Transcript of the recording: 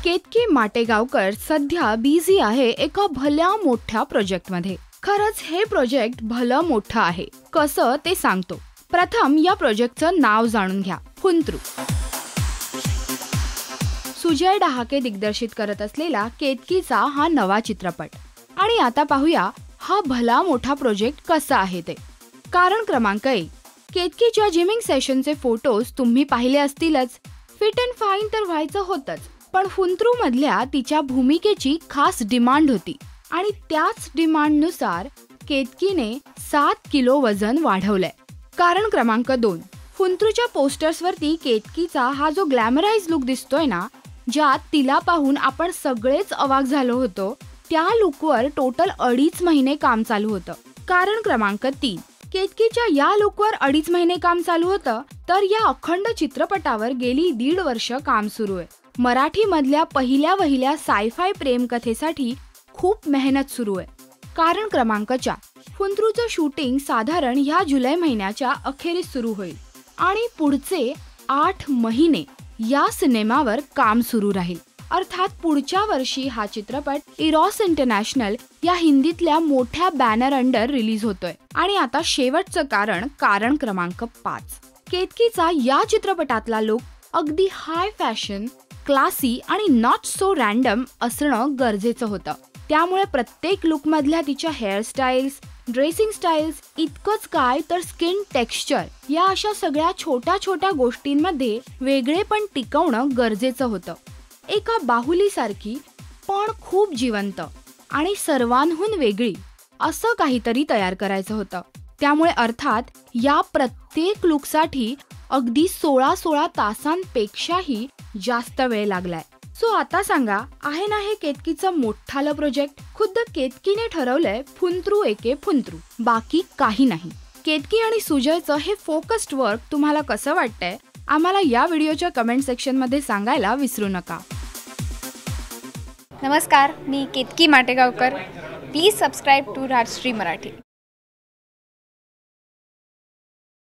केतकी माटेगावकर सध्या बिझी आहे एका भल्या मोठ्या प्रोजेक्टमध्ये। खरंच हे प्रोजेक्ट भलं मोठं आहे, कसं ते सांगतो। प्रथम या प्रोजेक्टचं नाव जाणून घ्या, फुंत्रू। सुजय डहाके दिग्दर्शित करत असलेला केतकीचा हा नवा चित्रपट। आणि आता पाहूया हा भला मोठा प्रोजेक्ट कसा आहे ते। कारण क्रमांक 1, केतकीच्या जिमिंग सेशनचे फोटोज तुम्ही पाहिले असतीलच। फिट अँड फाईन तर व्हायचं होतच, पण फुंत्रू मधल्या तिच्या भूमिकेची खास डिमांड होती आणि त्याच डिमांडनुसार केतकीने 7 किलो वजन वाढवलंय। कारण क्रमांक 2, फुंत्रूच्या पोस्टर्सवरती केतकीचा हा जो ग्लॅमराइज लुक दिसतोय ना, ज्यात तिला पाहून आपण सगळेच अवाक झालो होतो, त्या लुकवर टोटल 2.5 महिने काम चालू होतं। कारण क्रमांक 3, केतकीच्या या लुकवर 2.5 महिने काम चालू होतं, तर या अखंड चित्रपटावर गेली 1.5 वर्ष काम सुरू आहे। मराठी मधल्या पहिल्या सायफाय प्रेम कथेसाठी खूप मेहनत सुरू आहे। कारण क्रमांक 4, फुंत्रूचं शूटिंग साधारण ह्या जुलै महिन्याच्या अखेरीस सुरू होईल आणि पुढचे 8 महिने या सिनेमावर काम सुरू राहील। अर्थात पुढच्या वर्षी हा चित्रपट इरॉस इंटरनॅशनल या हिंदीतल्या मोठ्या बॅनर अंडर रिलीज होतोय। आणि आता शेवटचं कारण क्रमांक 5, केतकीचा या चित्रपटातला लुक अगदी हाय फॅशन, क्लासी आणि नॉट सो रॅन्डम असणं गरजेचं होतं। त्यामुळे प्रत्येक लुक मधल्या तिच्या हेअरस्टाईल्स, ड्रेसिंग स्टाईल्स, इतकंच काय तर स्किन टेक्स्चर या अशा सगळ्या छोट्या गोष्टींमध्ये वेगळेपण टिकवणं गरजेचं होतं। एका बाहुलीसारखी पण खूप जिवंत आणि सर्वांहून वेगळी असं काहीतरी तयार करायचं होतं। त्यामुळे अर्थात या प्रत्येक लुकसाठी अगदी 16 तासांपेक्षाही जास्त वेळ लागलाय। सो आता सांगा, आहे ना हे केतकीचं मोठालं प्रोजेक्ट? खुद्द केतकीने ठरवलंय फुंत्रू एके फुंत्रू, बाकी काही नाही। केतकी आणि सुजयचं हे फोकस्ड वर्क तुम्हाला कसं वाटतंय आम्हाला या व्हिडिओच्या कमेंट सेक्शन मध्ये सांगायला विसरू नका। नमस्कार, मी Ketaki Mategaonkar. Please subscribe to Rajshri Marathi.